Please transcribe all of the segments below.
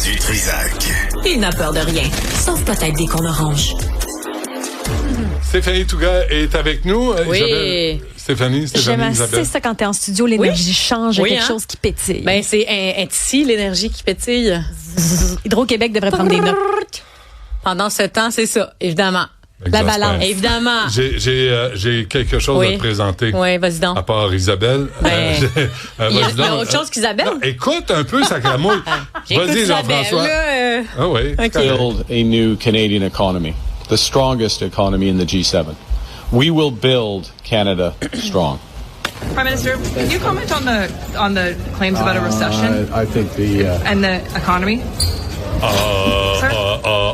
du Trisac. Il n'a peur de rien, sauf peut-être des qu'on orange. Stéphanie Touga est avec nous. Oui. Stéphanie, J'aime assez Isabelle. ça quand t'es en studio, l'énergie change, Oui, quelque hein? chose qui pétille. Ben, c'est ici l'énergie qui pétille. Hydro-Québec devrait prendre des notes. Pendant ce temps, c'est ça, évidemment. Exaspérant. La balance. Évidemment. J'ai quelque chose à te présenter. Oui, vas-y donc. À part Isabelle. Ben, il y vas-y a donc. autre chose qu'Isabelle? Non, écoute un peu, sacramouille. J'écoute Vas-y, Isabelle, Jean-François. là, Ah oui. OK. Build a new Canadian economy, the strongest economy in the G7. We will build Canada strong. Prime Minister, can you comment on the claims about a recession I think and the economy?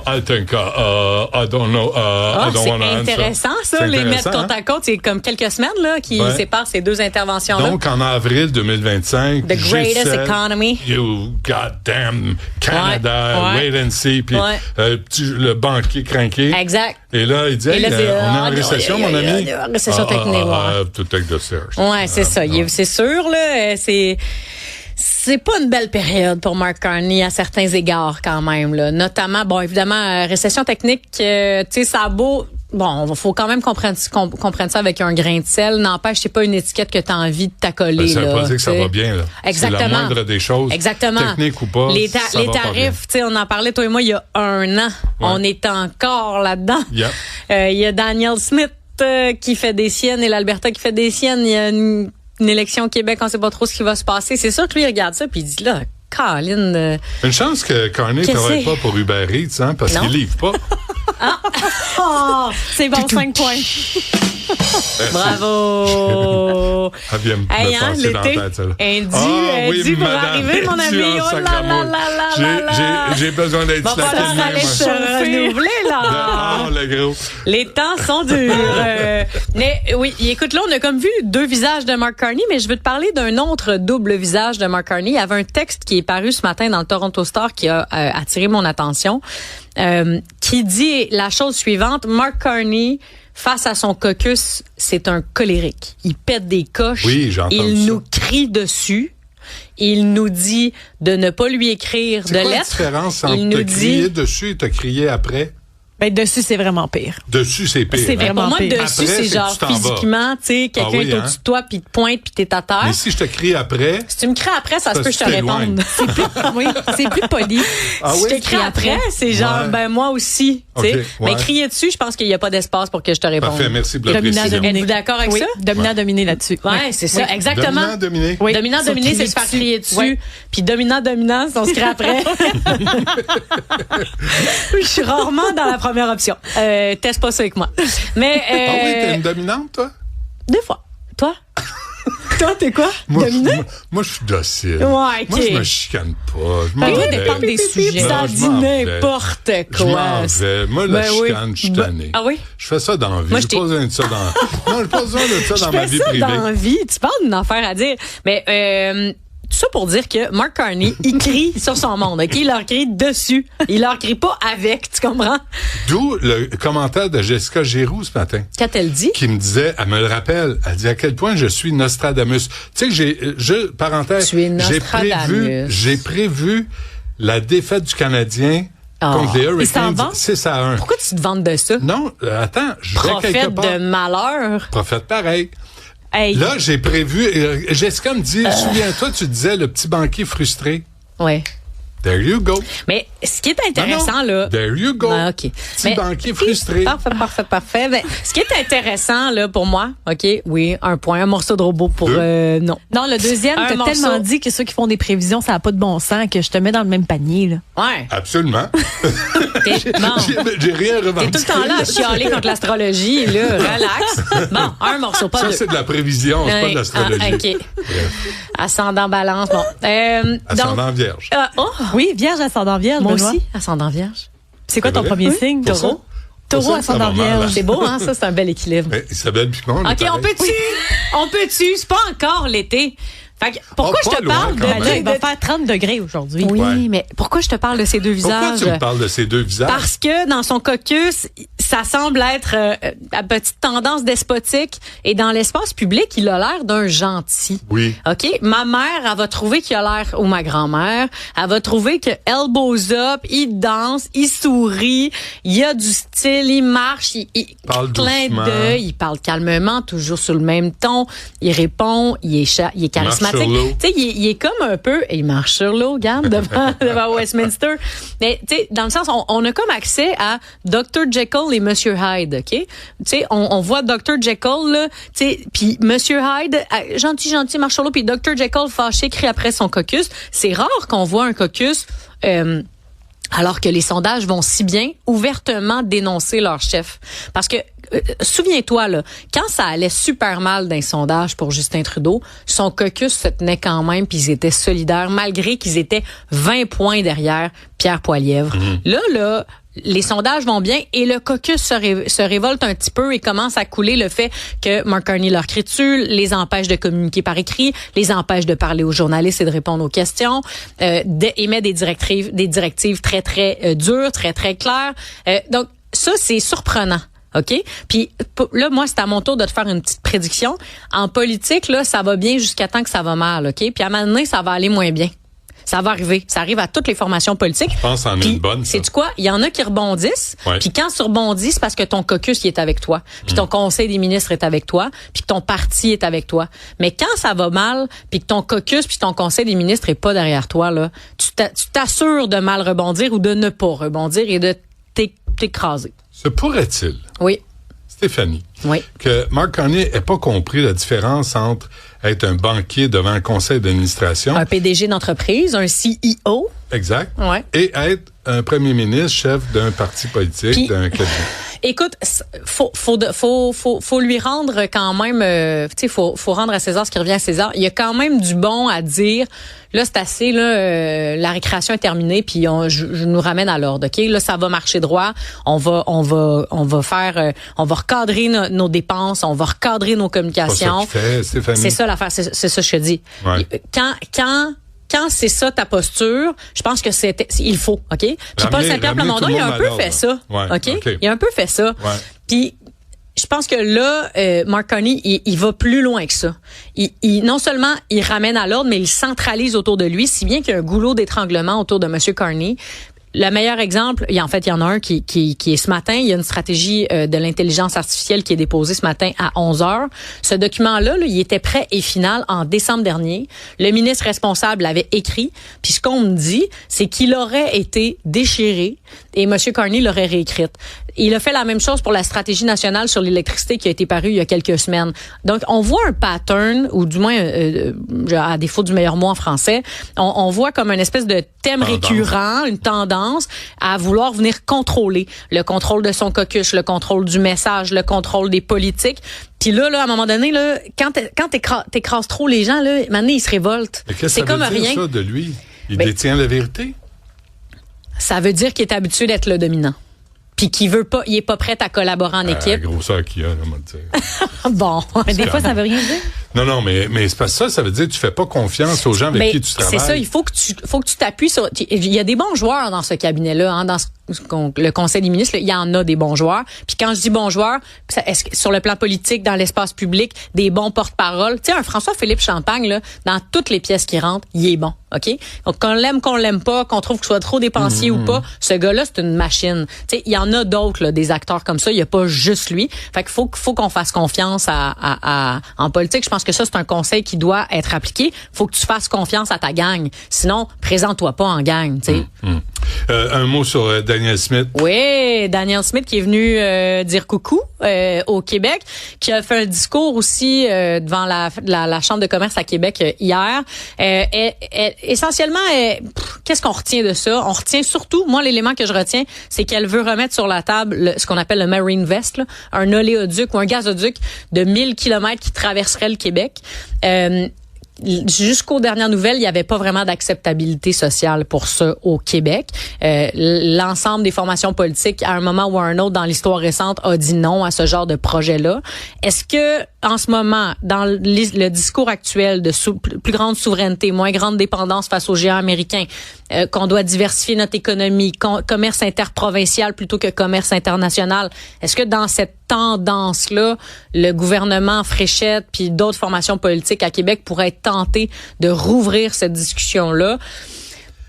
I think, I don't know, I don't C'est want to answer. intéressant, ça, C'est les mettre intéressant, côte à côte. C'est comme quelques semaines là, qui Ouais. séparent ces deux interventions-là. Donc, en avril 2025, The greatest G7, economy. You goddamn Canada, Ouais. wait and see. Puis Ouais. le banquier craqué. Exact. Et là, il dit, Et là, hey, c'est, on est en récession, mon ami. Récession technique, ouais. I have to take the stairs. Ouais, c'est ça. C'est sûr, là, c'est pas une belle période pour Mark Carney à certains égards quand même, là. Notamment, bon, évidemment, récession technique, tu sais, ça a beau. Bon, faut quand même comprendre ça avec un grain de sel. N'empêche, c'est pas une étiquette que tu as envie de t'accoler. Ça veut là, pas dire que ça t'sais. va bien, là. Exactement. C'est la moindre des choses. Exactement. Technique ou pas, Les ça va pas bien. tarifs, tu sais, on en parlait, toi et moi, il y a 1 an. On est encore là-dedans. Yep. Il y a Daniel Smith qui fait des siennes et l'Alberta qui fait des siennes. Il y a une élection au Québec, on sait pas trop ce qui va se passer. C'est sûr que lui, il regarde ça puis il dit là, Colin. Une chance que Carney Qu'est-ce travaille que pas pour Uber Eats, hein, parce Non. qu'il livre pas. Oh, c'est bon, 5 points. Bravo! Elle vient me Hey, hein, passer dans la l'été, tête, celle-là. Indu pour madame, arriver, mon Indu ami. en Oh là sacramouille. là là là là. J'ai besoin d'être Va slacké falloir de même, aller moi. se renouveler, là. Ah, le gros. Les temps sont durs. Mais oui, écoute, là, on a comme vu 2 visages de Mark Carney, mais je veux te parler d'un autre double visage de Mark Carney. Il y avait un texte qui est paru ce matin dans le Toronto Star qui a attiré mon attention, qui dit la chose suivante. Mark Carney, face à son caucus, c'est un colérique. Il pète des coches. Oui, j'ai entendu Il ça. nous crie dessus. Il nous dit de ne pas lui écrire de C'est quoi la lettres. différence entre Il te nous crier dit... dessus et te crier après? Ben, dessus, c'est vraiment pire. Dessus, c'est pire. C'est hein? vraiment Pour moi, pire. dessus, Après, c'est c'est genre que tu t'en vas. physiquement, tu sais, quelqu'un Ah oui, est au-dessus de toi, puis il te pointe, puis t'es à terre. Mais si je te crie après, Si tu me cries après, ça se peut que je te tu t'éloignes. réponde. Oui, c'est plus poli. Ah Si oui? je te crie après, c'est genre, Ouais. ben moi aussi. Tu sais. Ok, ouais. Mais crier dessus, je pense qu'il n'y a pas d'espace pour que je te réponde. parfait, merci pour la Dominant, précision. dominé. Êtes-vous d'accord avec Oui, ça? dominant, dominé là-dessus. Ouais, c'est ça, exactement. Dominant, dominé. Oui. Dominant, Sur dominé, crier c'est se faire dessus. crier dessus. Ouais. Puis dominant, c'est on se crie après. Je suis rarement dans la première option. Teste pas ça avec moi. Mais, Ah oui, t'es une dominante, toi? 2 fois. Toi? Toi, t'es quoi? Moi, Dominant? moi, je suis docile. Ouais, ok. Moi, je me chicane pas. Je m'en Ben, toi, vais. dépend des sujets. Non, Ça je dit m'en vais. n'importe Je m'en quoi. vais. Moi, la Ben oui. chicane, je suis tanné. Ah oui? Je fais ça dans la vie. Moi, J'ai pas besoin de ça dans... Non, j'ai pas besoin de ça dans ma vie ça privée. dans la vie. Tu parles d'une affaire à dire. Mais tout ça pour dire que Mark Carney, il crie sur son monde. OK? Il leur crie dessus. Il leur crie pas avec. Tu comprends? D'où le commentaire de Jessica Giroux ce matin. Qu'a-t-elle dit? Qui me disait, elle me le rappelle, elle dit à quel point je suis Nostradamus. Tu sais que parenthèse, Tu es Nostradamus. j'ai prévu la défaite du Canadien contre les Il s'en Hurricanes vante? 6-1. Pourquoi tu te vantes de ça? Non, attends, je vais quelque Prophète part. de malheur. Prophète pareil. Hey. Là, j'ai prévu, Jessica me dit, souviens-toi, tu disais le petit banquier frustré. Ouais. There you go. Mais ce qui est intéressant, Non, là. there you go. Ah, OK. Petit banquier frustré. Parfait. Ben, ce qui est intéressant, là, pour moi, OK, oui, 1 point, un morceau de robot pour, 2. non. Non, le deuxième, Un t'as morceau. tellement dit que ceux qui font des prévisions, ça n'a pas de bon sens, que je te mets dans le même panier, là. Ouais. Absolument. Bon. J'ai rien T'es revendiqué. tout le temps là à chialer contre l'astrologie, là. Relax. Bon, un morceau, pas Ça, deux. c'est de la prévision, c'est pas de l'astrologie. Ah, OK. Ascendant balance, bon. Ascendant Donc, vierge. oh, Oui, vierge, ascendant vierge, moi Benoît. aussi, ascendant vierge. C'est quoi C'est ton vrai? premier Oui, signe? pour ça. Taureau. Pour Taureau, ça, ça ascendant va mal. vierge. C'est beau, hein? Ça, c'est un bel équilibre. Mais Isabelle Pimon, OK, on peut-tu? C'est pas encore l'été. Fait que, pourquoi Oh, je pas te loin, parle quand Ben là, il de... va faire 30 degrés aujourd'hui. Oui, Ouais. mais pourquoi je te parle de ces deux Pourquoi visages? tu me parles de ces deux visages? Parce que dans son caucus, ça semble être la petite tendance despotique. Et dans l'espace public, il a l'air d'un gentil. Oui. OK? Ma mère, elle va trouver qu'il a l'air, ou ma grand-mère, elle va trouver que elbows up, il danse, il sourit, il a du style, il marche, il parle clin doucement. d'œil, il parle calmement, toujours sur le même ton, il répond, il est charismatique. sur l'eau. Tu sais, il est comme un peu, il marche sur l'eau, regarde, devant Westminster. Mais tu sais, dans le sens, on a comme accès à Dr. Jekyll et Monsieur Hyde, OK? Tu sais, on voit Dr. Jekyll, là, tu sais, puis Monsieur Hyde, gentil, marche sur l'eau, puis Dr. Jekyll fâché, crie après son caucus. C'est rare qu'on voit un caucus, alors que les sondages vont si bien ouvertement dénoncer leur chef. Parce que, souviens-toi, là, quand ça allait super mal dans les sondages pour Justin Trudeau, son caucus se tenait quand même, puis ils étaient solidaires, malgré qu'ils étaient 20 points derrière Pierre Poilievre. Là, les sondages vont bien et le caucus se révolte un petit peu et commence à couler le fait que Mark Carney leur crie dessus, les empêche de communiquer par écrit, les empêche de parler aux journalistes et de répondre aux questions, émet des directives très, très dures, très, très claires. Donc, ça, c'est surprenant. OK? Puis là, moi, c'est à mon tour de te faire une petite prédiction. En politique, là, ça va bien jusqu'à temps que ça va mal, OK? Puis à un moment donné, ça va aller moins bien. Ça va arriver. Ça arrive à toutes les formations politiques. Je pense en une bonne. C'est quoi? Il y en a qui rebondissent. Ouais. Puis quand tu rebondis, c'est parce que ton caucus il est avec toi. Puis ton conseil des ministres est avec toi. Puis que ton parti est avec toi. Mais quand ça va mal, puis que ton caucus puis ton conseil des ministres est pas derrière toi, là, tu t'assures de mal rebondir ou de ne pas rebondir et de t'écraser. Se pourrait-il, Oui. Stéphanie, Oui. que Mark Carney n'ait pas compris la différence entre être un banquier devant un conseil d'administration, Un PDG d'entreprise, un CEO. exact, Ouais. et être un premier ministre, chef d'un parti politique, Puis- d'un cabinet. Écoute, faut lui rendre quand même, tu sais, faut rendre à César ce qui revient à César. Il y a quand même du bon à dire. Là, c'est assez, là, la récréation est terminée, puis je nous ramène à l'ordre, OK? Là, ça va marcher droit. On va recadrer nos dépenses, on va recadrer nos C'est pas communications. ça qu'il fait, Stéphanie. C'est ça l'affaire, c'est ça que je te dis. Ouais. Quand c'est ça ta posture, je pense que il faut, OK? Puis Paul Saint-Pierre ramener Plamondon, tout le il a un monde à peu l'ordre. fait ça. Ouais, OK? OK. Il a un peu fait ça. Ouais. Puis je pense que là, Mark Carney, il va plus loin que ça. Non seulement il ramène à l'ordre, mais il centralise autour de lui, si bien qu'il y a un goulot d'étranglement autour de Monsieur Carney. Le meilleur exemple, il y en a un qui est ce matin. Il y a une stratégie de l'intelligence artificielle qui est déposée ce matin à 11h. Ce document-là, il était prêt et final en décembre dernier. Le ministre responsable l'avait écrit. Puis ce qu'on me dit, c'est qu'il aurait été déchiré et M. Carney l'aurait réécrite. Il a fait la même chose pour la stratégie nationale sur l'électricité qui a été parue il y a quelques semaines. Donc, on voit un pattern, ou du moins, à défaut du meilleur mot en français, on voit comme une espèce de thème récurrent, une tendance à vouloir venir contrôler le contrôle de son caucus, le contrôle du message, le contrôle des politiques. Puis là, à un moment donné, là, quand t'écrases trop les gens, là, maintenant, ils se révoltent. Mais qu'est-ce C'est que ça comme veut dire, rien. ça, de lui? Il Mais- détient la vérité? Ça veut dire qu'il est habitué d'être le dominant. Puis qu'il veut pas, il est pas prêt à collaborer en La équipe. grosseur qu'il a, là, on va le dire. Bon. Mais des fois, ça veut rien dire. Non, mais c'est parce que ça veut dire que tu fais pas confiance aux gens avec Mais qui tu travailles. c'est ça, il faut que tu t'appuies sur. Il y a des bons joueurs dans ce cabinet-là, hein, dans le Conseil des ministres. Là, il y en a des bons joueurs. Puis quand je dis bons joueurs, est-ce que sur le plan politique, dans l'espace public, des bons porte-parole. Tu sais, un François-Philippe Champagne, là, dans toutes les pièces qui rentrent, il est bon, ok. Donc qu'on l'aime pas, qu'on trouve qu'il soit trop dépensier ou pas, ce gars-là, c'est une machine. Tu sais, il y en a d'autres, là, des acteurs comme ça. Il y a pas juste lui. Fait qu'il faut qu'on fasse confiance en politique. Je pense que ça, c'est un conseil qui doit être appliqué. Faut que tu fasses confiance à ta gang. Sinon, présente-toi pas en gang, tu sais. Un mot sur Daniel Smith. Oui, Daniel Smith qui est venu dire coucou au Québec, qui a fait un discours aussi devant la Chambre de commerce à Québec hier. Essentiellement, qu'est-ce qu'on retient de ça? On retient surtout, moi, l'élément que je retiens, c'est qu'elle veut remettre sur la table ce qu'on appelle le Marine Vest, là, un oléoduc ou un gazoduc de 1000 kilomètres qui traverserait le Québec. Jusqu'aux dernières nouvelles, il n'y avait pas vraiment d'acceptabilité sociale pour ça au Québec. L'ensemble des formations politiques, à un moment ou à un autre dans l'histoire récente, a dit non à ce genre de projet-là. Est-ce que en ce moment, dans le discours actuel de plus grande souveraineté, moins grande dépendance face aux géants américains, qu'on doit diversifier notre économie, commerce interprovincial plutôt que commerce international, est-ce que dans cette tendance-là, le gouvernement Fréchette puis d'autres formations politiques à Québec pourraient être tentés de rouvrir cette discussion-là?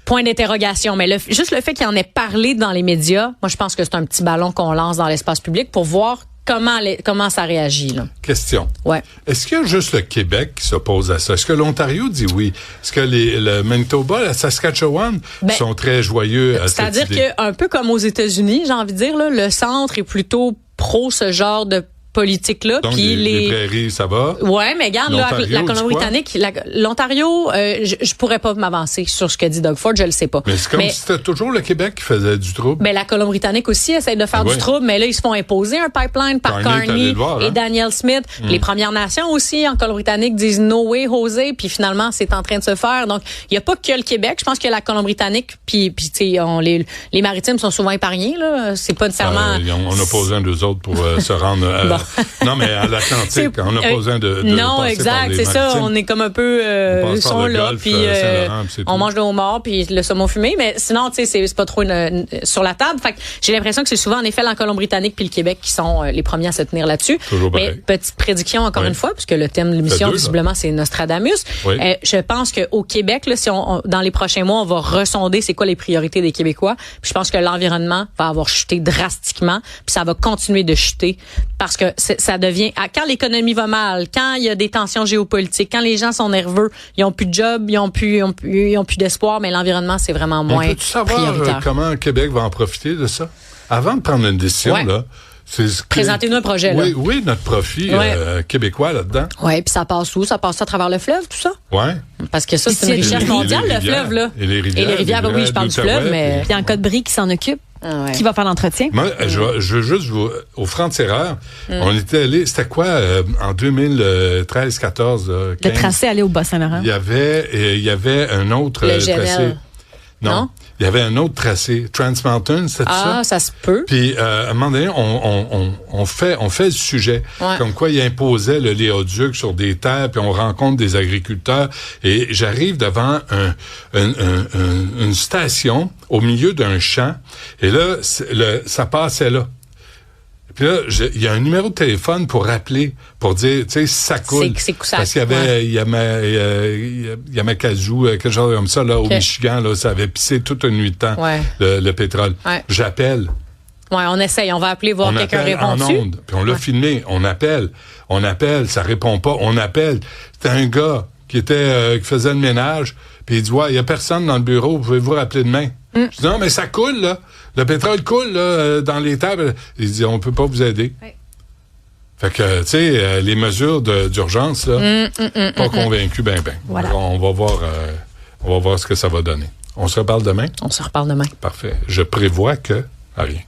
Point d'interrogation. Mais juste le fait qu'il en ait parlé dans les médias, moi, je pense que c'est un petit ballon qu'on lance dans l'espace public pour voir comment ça réagit, là. Question. Ouais. Est-ce qu'il y a juste le Québec qui s'oppose à ça? Est-ce que l'Ontario dit oui? Est-ce que le Manitoba, la Saskatchewan sont très joyeux à cette idée? C'est-à-dire qu'un peu comme aux États-Unis, j'ai envie de dire, là, le centre est plutôt pro ce genre de politique-là. Donc, puis les prairies, ça va? Ouais, mais regarde, là, avec la Colombie-Britannique, l'Ontario, je pourrais pas m'avancer sur ce que dit Doug Ford, je le sais pas. Mais c'est comme si c'était toujours le Québec qui faisait du trouble. Ben, la Colombie-Britannique aussi essaie de faire du trouble, mais là, ils se font imposer un pipeline par Carney et Daniel Smith. Les Premières Nations aussi, en Colombie-Britannique, disent no way, José, puis finalement, c'est en train de se faire. Donc, il y a pas que le Québec. Je pense que la Colombie-Britannique, puis tu sais, les Maritimes sont souvent épargnés, là. C'est pas nécessairement... on a posé un d'eux autres pour se rendre... Non, mais à l'Atlantique, on a pas besoin de non, exact, c'est ça. On est comme un peu sont là, puis on mange de homard, puis le saumon fumé. Mais sinon, tu sais, c'est pas trop sur la table. Fait que j'ai l'impression que c'est souvent, en effet, la Colombie-Britannique puis le Québec qui sont les premiers à se tenir là-dessus. Toujours mais petite prédiction encore une fois, puisque le thème de l'émission, visiblement, c'est Nostradamus. Oui. Je pense qu'au Québec, là, si dans les prochains mois, on va ressonder c'est quoi les priorités des Québécois. Puis je pense que l'environnement va avoir chuté drastiquement, puis ça va continuer de chuter parce que ça devient quand l'économie va mal, quand il y a des tensions géopolitiques, quand les gens sont nerveux, ils ont plus de job, ils ont plus d'espoir, mais l'environnement c'est vraiment moins prioritaire. Peux-tu savoir comment Québec va en profiter de ça? Avant de prendre une décision là, présentez-nous un projet là. Oui, notre profit québécois là-dedans. Oui, puis ça passe où? Ça passe à travers le fleuve, tout ça? Oui. Parce que ça, c'est une richesse mondiale, le fleuve, là. Et les rivières, oui, je parle du fleuve, mais... Puis en Côte-Brie qui s'en occupe. Ah ouais. Qui va faire l'entretien? Moi, je veux juste au franc-tireur, on était allé, c'était quoi, en 2013, 14, 15? Le tracé allait au Bas-Saint-Laurent. Il y avait un autre tracé. Non? Il y avait un autre tracé, Trans Mountain, c'était ça? Ah, ça se peut. Puis, à un moment donné, on fait le sujet. Ouais. Comme quoi, il imposait le léoduc sur des terres, puis on rencontre des agriculteurs. Et j'arrive devant une station au milieu d'un champ. Et là, ça passait là. Puis là, il y a un numéro de téléphone pour rappeler, pour dire, tu sais, ça coule. Parce qu'il y avait Yamakazoo, quelque chose comme ça, là, au Michigan, là, ça avait pissé toute une nuit de temps, le pétrole. Ouais. J'appelle. Ouais, on essaye, on va appeler, voir quelqu'un répond dessus. Puis on l'a filmé, on appelle, ça répond pas, on appelle. C'était un gars qui faisait le ménage, puis il dit, il y a personne dans le bureau, pouvez-vous rappeler demain? Je dis, non, mais ça coule, là. Le pétrole coule, là, dans les tables. Il dit, on peut pas vous aider. Oui. Fait que, tu sais, les mesures d'urgence, là, pas convaincu, ben. Voilà. On va voir ce que ça va donner. On se reparle demain? On se reparle demain. Parfait. Je prévois que rien.